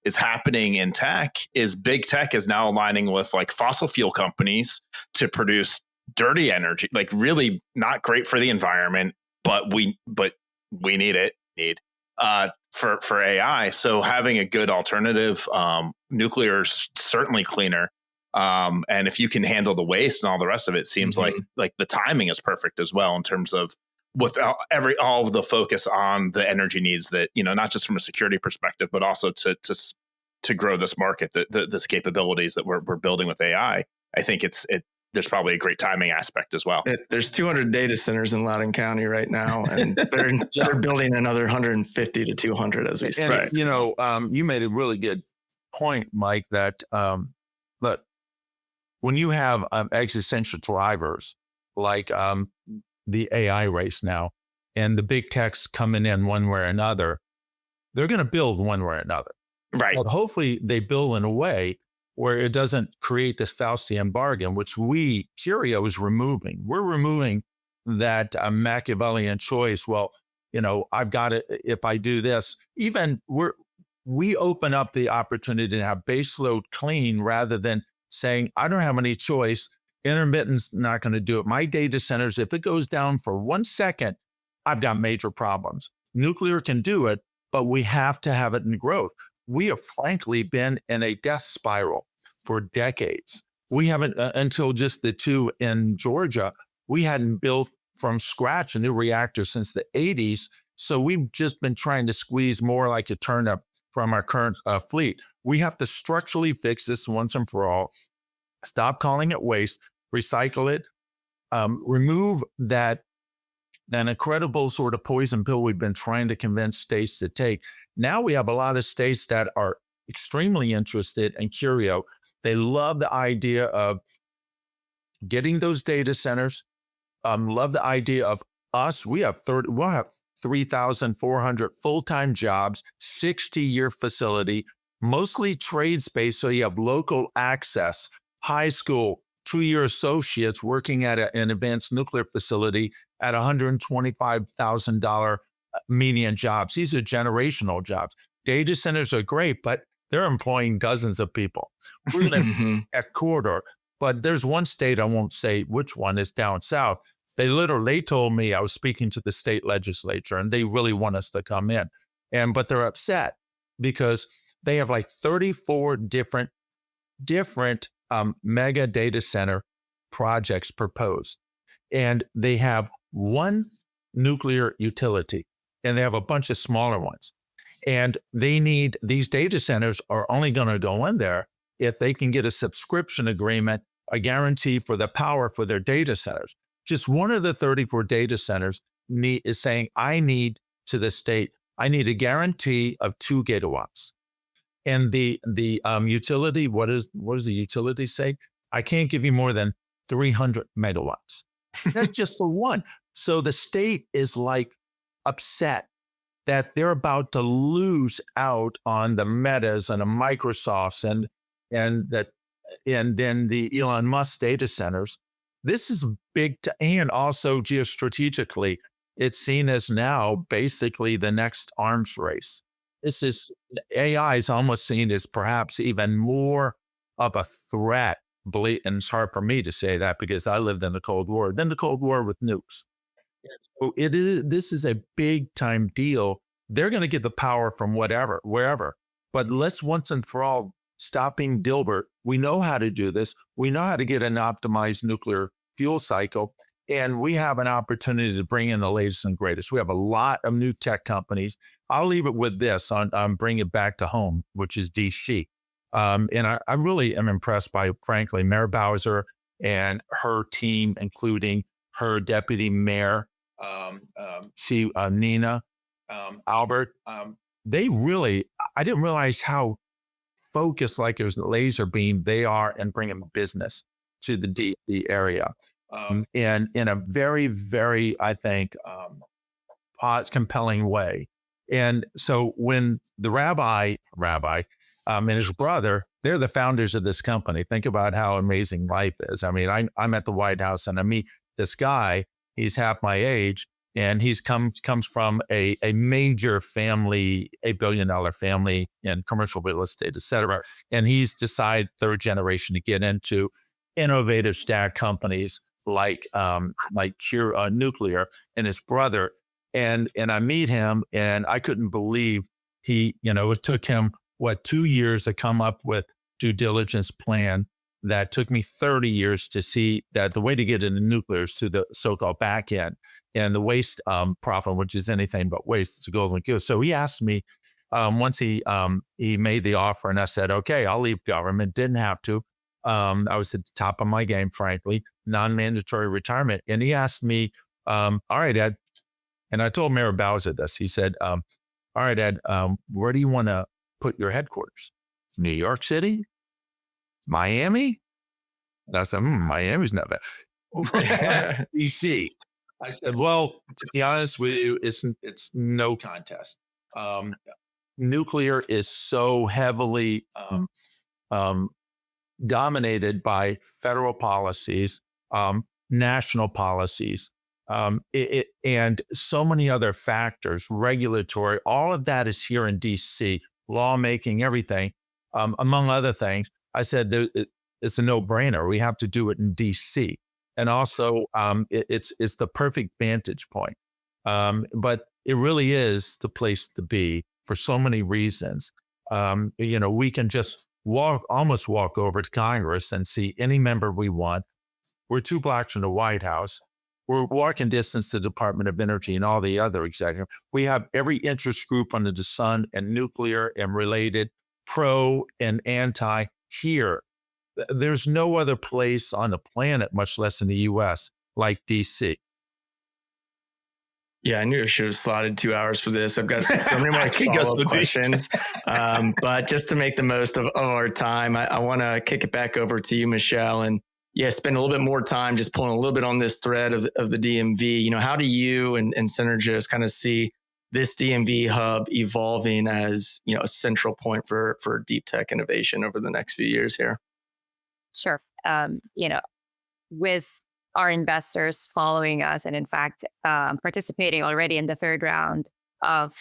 is happening in tech is big tech is now aligning with like fossil fuel companies to produce dirty energy, like really not great for the environment, but we need it for AI. So having a good alternative, nuclear is certainly cleaner. And if you can handle the waste and all the rest of it, seems like the timing is perfect as well in terms of without all of the focus on the energy needs that, not just from a security perspective, but also to grow this market, this capabilities that we're building with AI. I think there's probably a great timing aspect as well. There's 200 data centers in Loudoun County right now, and they're building another 150 to 200 as we speak. And, you made a really good point, Mike, that look, when you have existential drivers like the AI race now, and the big techs coming in one way or another, they're going to build one way or another. Right. But hopefully they build in a way where it doesn't create this Faustian bargain, which Curio is removing. We're removing that Machiavellian choice. Well, I've got it. If I do this, we open up the opportunity to have baseload clean rather than saying, I don't have any choice. Intermittent's not going to do it. My data centers, if it goes down for 1 second, I've got major problems. Nuclear can do it, but we have to have it in growth. We have frankly been in a death spiral for decades. We haven't, until just the 2 in Georgia, we hadn't built from scratch a new reactor since the 80s. So we've just been trying to squeeze more like a turnip from our current fleet. We have to structurally fix this once and for all. Stop calling it waste, recycle it, remove that incredible sort of poison pill we've been trying to convince states to take. Now we have a lot of states that are extremely interested in Curio. They love the idea of getting those data centers, love the idea of us. We'll have 3,400 full-time jobs, 60-year facility, mostly trades-based, so you have local access, high school, 2-year associates working at an advanced nuclear facility at $125,000 median jobs. These are generational jobs. Data centers are great, but they're employing dozens of people. We're in a corridor, but there's one state, I won't say which one, is down south. They told me, I was speaking to the state legislature, and they really want us to come in. But they're upset because they have like 34 different mega data center projects proposed. And they have one nuclear utility, and they have a bunch of smaller ones. And these data centers are only going to go in there if they can get a subscription agreement, a guarantee for the power for their data centers. Just one of the 34 data centers is saying, I need a guarantee of 2 gigawatts. And the utility, what does the utility say? I can't give you more than 300 megawatts. That's just for one. So the state is like upset that they're about to lose out on the Metas and the Microsofts and then the Elon Musk data centers. This is big, and also geostrategically, it's seen as now basically the next arms race. AI is almost seen as perhaps even more of a threat. And it's hard for me to say that because I lived in the Cold War, then the Cold War with nukes. So this is a big time deal. They're going to get the power from wherever. But let's once and for all stop being Dilbert. We know how to do this. We know how to get an optimized nuclear fuel cycle. And we have an opportunity to bring in the latest and greatest. We have a lot of new tech companies. I'll leave it with this on bring it back to home, which is D.C. And I really am impressed by, frankly, Mayor Bowser and her team, including her deputy mayor, Nina, Albert. They really, I didn't realize how focused, like it was a laser beam, they are in bringing business to the D.C. area. And in a very, very, I think, compelling way. And so when the rabbi and his brother, they're the founders of this company. Think about how amazing life is. I mean, I'm at the White House and I meet this guy. He's half my age, and he's comes from a major family, $1 billion family in commercial real estate, et cetera. And he's decided, third generation, to get into innovative stack companies like Curio Nuclear, and his brother. And I meet him, and I couldn't believe it took him 2 years to come up with due diligence plan that took me 30 years to see that the way to get into nuclear is through the so-called back end, and the waste profit, which is anything but waste. It's a golden goose. So he asked me once he made the offer, and I said, okay, I'll leave government. Didn't have to. I was at the top of my game, frankly, non-mandatory retirement. And he asked me, all right, Ed. And I told Mayor Bowser this. He said, all right, Ed, where do you want to put your headquarters? New York City? Miami? And I said, Miami's not bad. D.C. I said, well, to be honest with you, it's no contest. Nuclear is so heavily dominated by federal policies, national policies, and so many other factors, regulatory, all of that is here in D.C., lawmaking, everything, among other things. I said, it's a no-brainer. We have to do it in D.C. And also, it's the perfect vantage point. But it really is the place to be for so many reasons. We can just almost walk over to Congress and see any member we want. We're 2 blocks from the White House. we're walking distance to the Department of Energy and all the other executives. We have every interest group under the sun and nuclear and related, pro and anti here. There's no other place on the planet, much less in the US, like DC. Yeah, I knew I should have slotted 2 hours for this. I've got so many more follow-up questions. But just to make the most of our time, I want to kick it back over to you, Michelle, and spend a little bit more time just pulling a little bit on this thread of the DMV. You know, how do you and Synergos kind of see this DMV hub evolving as, you know, a central point for deep tech innovation over the next few years here? Sure. You know, with our investors following us and in fact participating already in the third round of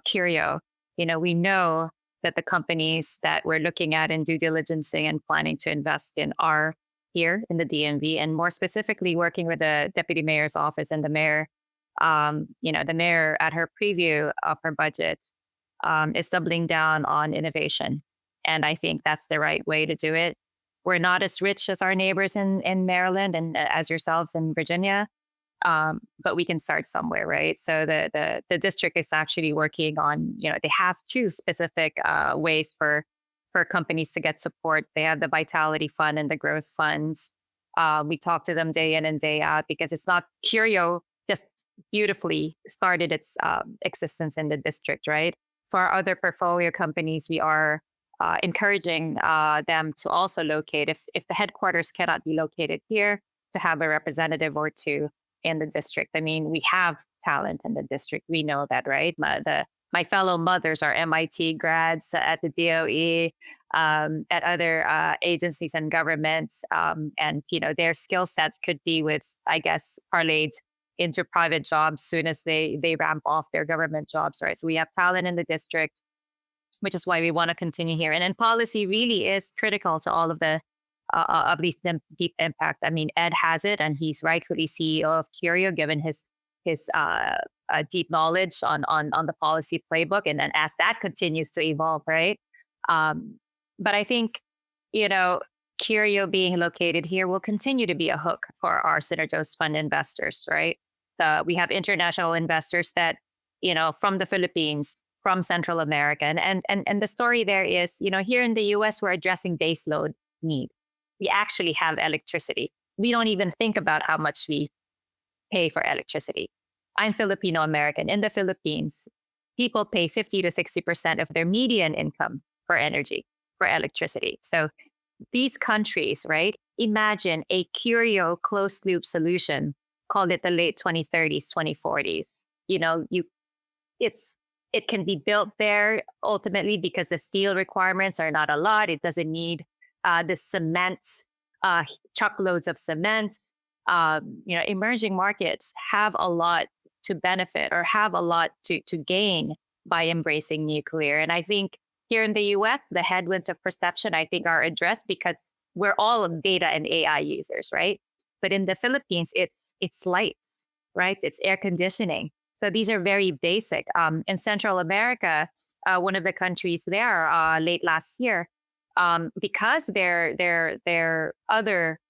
Curio, you know, we know that the companies that we're looking at in due diligencing and planning to invest in are here in the DMV, and more specifically working with the deputy mayor's office and the mayor. You know, the mayor at her preview of her budget is doubling down on innovation. And I think that's the right way to do it. We're not as rich as our neighbors in Maryland and as yourselves in Virginia, but we can start somewhere, right? So the district is actually working on, you know, they have two specific ways for companies to get support. They have the Vitality Fund and the Growth Funds. We talk to them day in and day out because it's not Curio just beautifully started its existence in the district, right? So our other portfolio companies, we are encouraging them to also locate, if the headquarters cannot be located here, to have a representative or two in the district. I mean, we have talent in the district. We know that, right? My fellow mothers are MIT grads at the DOE, at other agencies and governments. And, you know, their skill sets could be I guess, parlayed into private jobs soon as they ramp off their government jobs, right? So we have talent in the district, which is why we want to continue here. And then policy really is critical to all of these deep impact. I mean, Ed has it, and he's rightfully CEO of Curio, given his deep knowledge on the policy playbook. And then as that continues to evolve, right? But I think, you know, Curio being located here will continue to be a hook for our Synergos Fund investors, right? We have international investors that, you know, from the Philippines, from Central America. And the story there is, you know, here in the US, we're addressing baseload need. We actually have electricity. We don't even think about how much we pay for electricity. I'm Filipino American. In the Philippines, people pay 50 to 60% of their median income for energy, for electricity. So these countries, right? Imagine a Curio closed loop solution, called it the late 2030s, 2040s. You know, it can be built there ultimately because the steel requirements are not a lot. It doesn't need the cement, truckloads of cement. You know, emerging markets have a lot to benefit or have a lot to gain by embracing nuclear. And I think here in the US, the headwinds of perception, I think, are addressed because we're all data and AI users, right? But in the Philippines, it's lights, right? It's air conditioning. So these are very basic. In Central America, one of the countries there late last year, because their other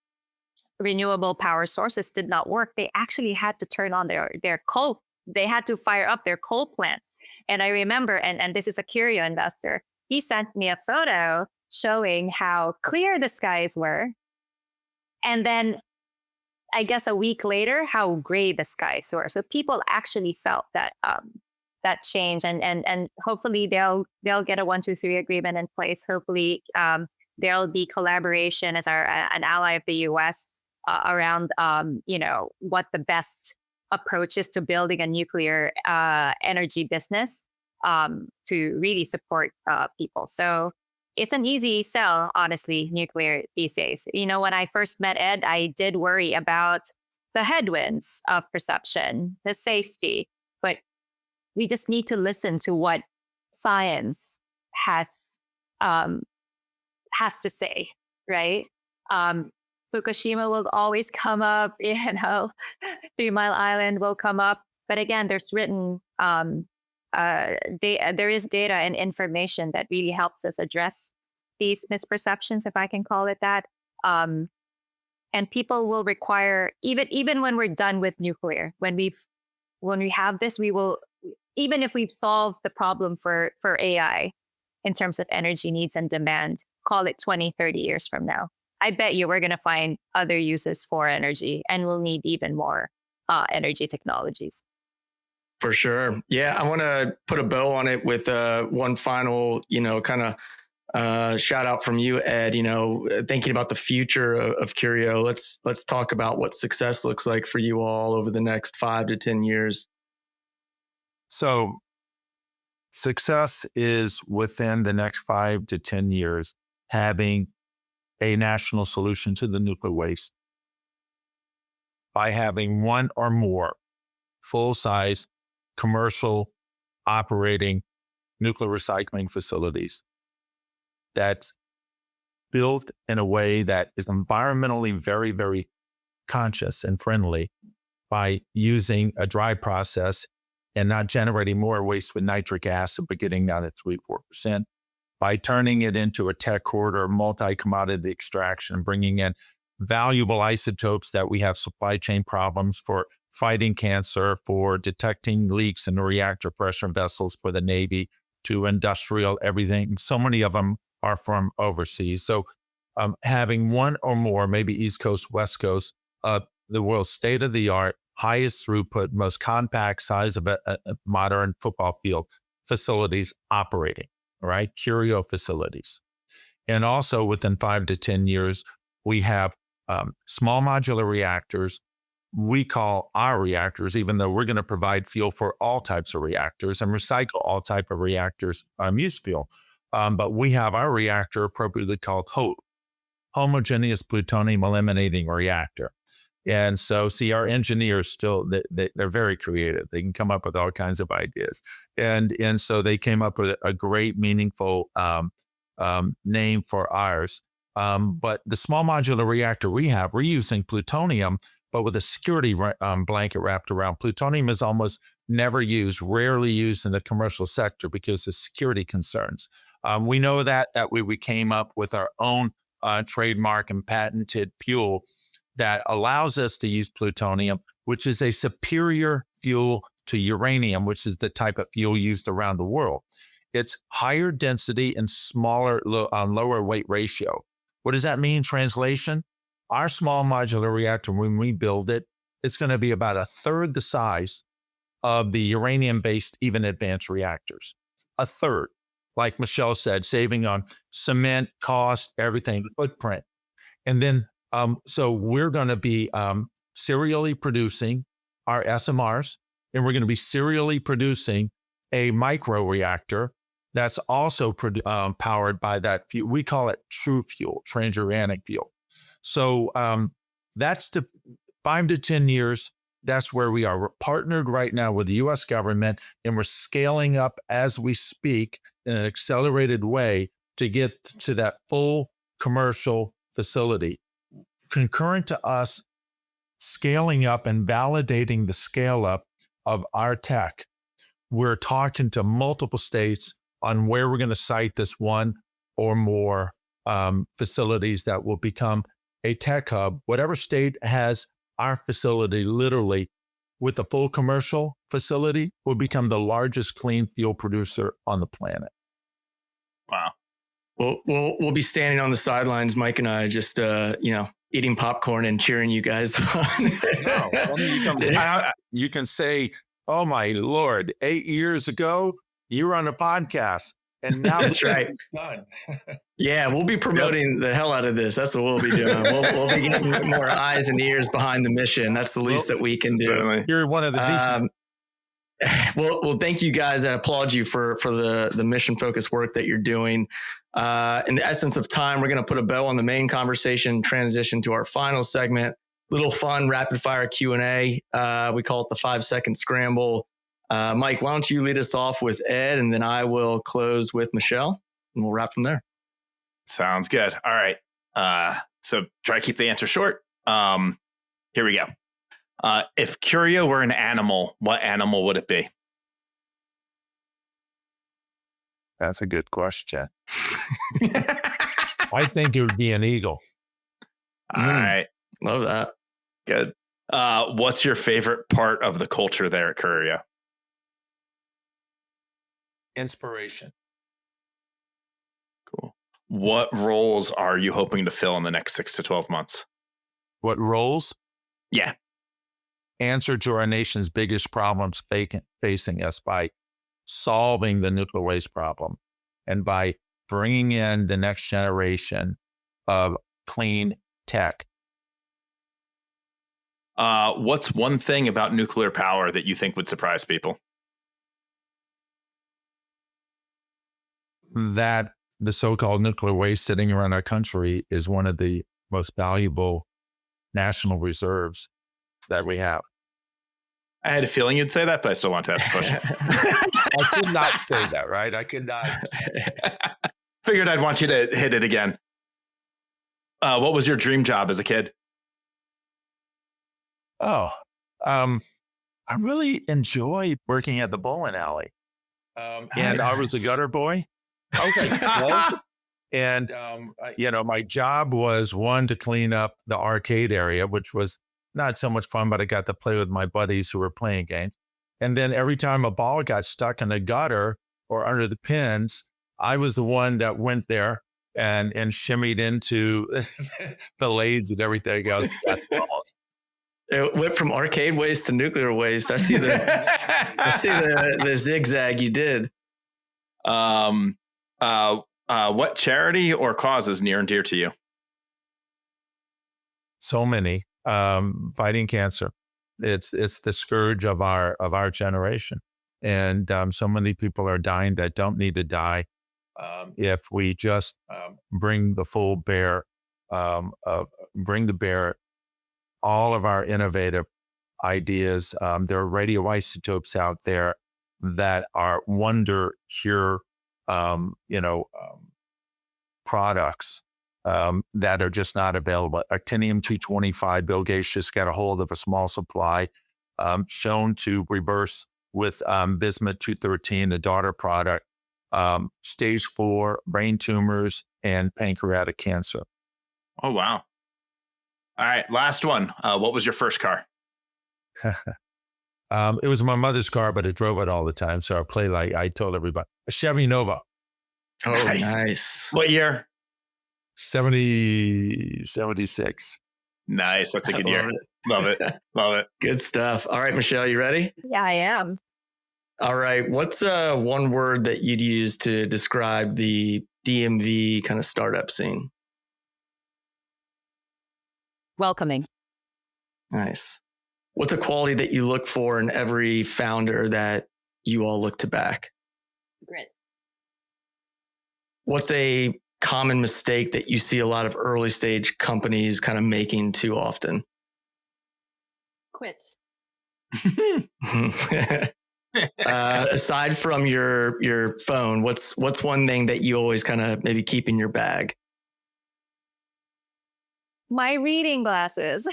renewable power sources did not work, they actually had to turn on their coal. They had to fire up their coal plants. And I remember, and this is a Curio investor, he sent me a photo showing how clear the skies were. And then I guess a week later, how gray the skies were. So people actually felt that change, and hopefully they'll get a 1, 2, 3 agreement in place. Hopefully there'll be collaboration as an ally of the U.S. Around you know, what the best approach is to building a nuclear energy business to really support people. So it's an easy sell, honestly, nuclear these days. You know, when I first met Ed, I did worry about the headwinds of perception, the safety, but we just need to listen to what science has to say, right? Fukushima will always come up, you know, 3 Mile Island will come up. But again, there's written there is data and information that really helps us address these misperceptions, if I can call it that. And And people will require, even when we're done with nuclear, when we have this, we will, even if we've solved the problem for AI in terms of energy needs and demand, call it 20, 30 years from now, I bet you we're going to find other uses for energy, and we'll need even more energy technologies. For sure. Yeah, I want to put a bow on it with one final, kind of shout out from you, Ed. Thinking about the future of Curio, let's talk about what success looks like for you all over the next 5 to 10 years. So success is within the next 5 to 10 years, having a national solution to the nuclear waste by having one or more full-size commercial operating nuclear recycling facilities that's built in a way that is environmentally very, very conscious and friendly by using a dry process and not generating more waste with nitric acid, but getting down to 3-4%, by turning it into a tech corridor, multi-commodity extraction, bringing in valuable isotopes that we have supply chain problems for fighting cancer, for detecting leaks in the reactor pressure vessels for the Navy, to industrial everything. So many of them are from overseas. So having one or more, maybe East Coast, West Coast, the world's state-of-the-art, highest throughput, most compact size of a modern football field facilities operating, right? Curio facilities. And also within 5 to 10 years, we have small modular reactors. We call our reactors, even though we're going to provide fuel for all types of reactors and recycle all type of reactors, use fuel. But we have our reactor appropriately called HOPE, homogeneous plutonium eliminating reactor. And so, see, our engineers still, they're very creative. They can come up with all kinds of ideas. And so they came up with a great, meaningful name for ours. But the small modular reactor we're using plutonium, but with a security blanket wrapped around. Plutonium is almost never used, rarely used in the commercial sector because of security concerns. We know that we came up with our own trademark and patented fuel that allows us to use plutonium, which is a superior fuel to uranium, which is the type of fuel used around the world. It's higher density and lower weight ratio. What does that mean? Translation? Our small modular reactor, when we build it, it's going to be about a third the size of the uranium-based even advanced reactors. A third, like Michelle said, saving on cement, cost, everything, footprint. And then, so we're going to be serially producing our SMRs, and we're going to be serially producing a micro reactor that's also powered by that fuel. We call it true fuel, transuranic fuel. So that's the 5 to 10 years. That's where we are. We're partnered right now with the U.S. government, and we're scaling up as we speak in an accelerated way to get to that full commercial facility. Concurrent to us scaling up and validating the scale up of our tech, we're talking to multiple states on where we're going to site this one or more facilities that will become a tech hub. Whatever state has our facility, literally with a full commercial facility, will become the largest clean fuel producer on the planet. Wow. Well, we'll be standing on the sidelines, Mike and I, just eating popcorn and cheering you guys on. You can say, "Oh my Lord, 8 years ago, you were on a podcast, and now that's right." Done. Yeah, we'll be promoting the hell out of this. That's what we'll be doing. We'll be getting more eyes and ears behind the mission. That's the least that we can do. Certainly. You're one of the Well, thank you guys. I applaud you for the mission focused work that you're doing. In the essence of time, we're going to put a bow on the main conversation, transition to our final segment. Little fun rapid fire Q&A. We call it the 5-second scramble. Mike, why don't you lead us off with Ed, and then I will close with Michelle, and we'll wrap from there. Sounds good. All right. So try to keep the answer short. Here we go. If Curio were an animal, what animal would it be? That's a good question. I think it would be an eagle. All right. Love that. Good. What's your favorite part of the culture there at Curio? Inspiration. Cool. What roles are you hoping to fill in the next 6 to 12 months? What roles? Yeah. Answer to our nation's biggest problems facing us by solving the nuclear waste problem and by bringing in the next generation of clean tech. What's one thing about nuclear power that you think would surprise people? That the so-called nuclear waste sitting around our country is one of the most valuable national reserves that we have. I had a feeling you'd say that, but I still want to ask a question. I could not say that, right? I could not. Figured I'd want you to hit it again. What was your dream job as a kid? I really enjoyed working at the bowling alley. And I was a gutter boy. I was like 12. And, my job was one to clean up the arcade area, which was not so much fun, but I got to play with my buddies who were playing games. And then every time a ball got stuck in the gutter or under the pins, I was the one that went there and shimmied into the lathes and everything else. It went from arcade waste to nuclear waste. I see the zigzag you did. What charity or cause is near and dear to you? So many. Fighting cancer. It's the scourge of our generation. And so many people are dying that don't need to die. If we just bring to bear all of our innovative ideas. There are radioisotopes out there that are wonder cure, products that are just not available. Actinium-225, Bill Gates just got a hold of a small supply shown to reverse with bismuth-213, a daughter product, stage 4 brain tumors and pancreatic cancer. Oh, wow. All right, last one. What was your first car? It was my mother's car, but I drove it all the time. So I play like I told everybody, a Chevy Nova. Oh, nice. What year? 76. Nice. That's a good year. Love it. Love it. Good stuff. All right, Michelle, you ready? Yeah, I am. All right. What's one word that you'd use to describe the DMV kind of startup scene? Welcoming. Nice. What's a quality that you look for in every founder that you all look to back? Grit. What's a common mistake that you see a lot of early stage companies kind of making too often? Quit. Aside from your phone, what's one thing that you always kind of maybe keep in your bag? My reading glasses.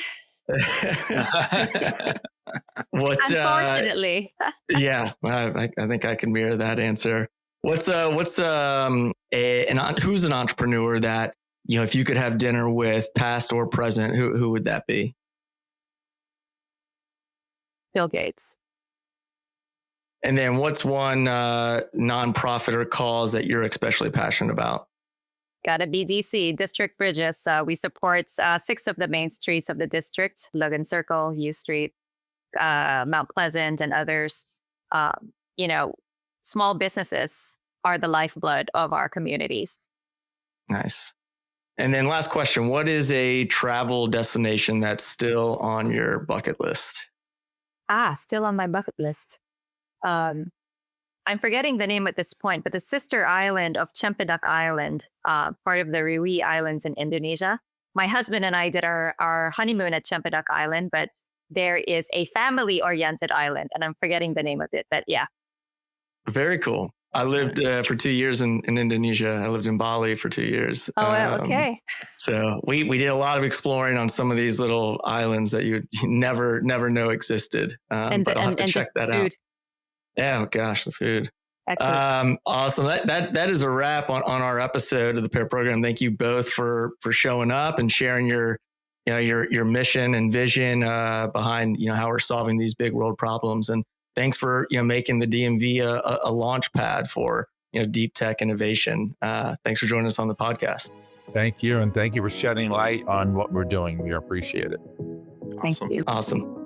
Unfortunately. Yeah, I think I can mirror that answer. Who's an entrepreneur that, if you could have dinner with, past or present, who would that be? Bill Gates. And then what's one nonprofit or cause that you're especially passionate about? Gotta be DC, District Bridges. We support 6 of the main streets of the district: Logan Circle, U Street, Mount Pleasant, and others. Small businesses are the lifeblood of our communities. Nice. And then last question, what is a travel destination that's still on your bucket list? Still on my bucket list. I'm forgetting the name at this point, but the sister island of Cempedak Island, part of the Rui Islands in Indonesia. My husband and I did our honeymoon at Cempedak Island, but there is a family-oriented island, and I'm forgetting the name of it, but yeah. Very cool. I lived for 2 years in Indonesia. I lived in Bali for 2 years. Oh, okay. So we did a lot of exploring on some of these little islands that you never know existed. But I'll have to check that out. Yeah, oh gosh, the food. Excellent. Awesome. That is a wrap on our episode of the Pair Program. Thank you both for showing up and sharing your your mission and vision behind how we're solving these big world problems. And thanks for making the DMV a launch pad for deep tech innovation. Thanks for joining us on the podcast. Thank you, and thank you for shedding light on what we're doing. We appreciate it. Awesome. Thank you. Awesome.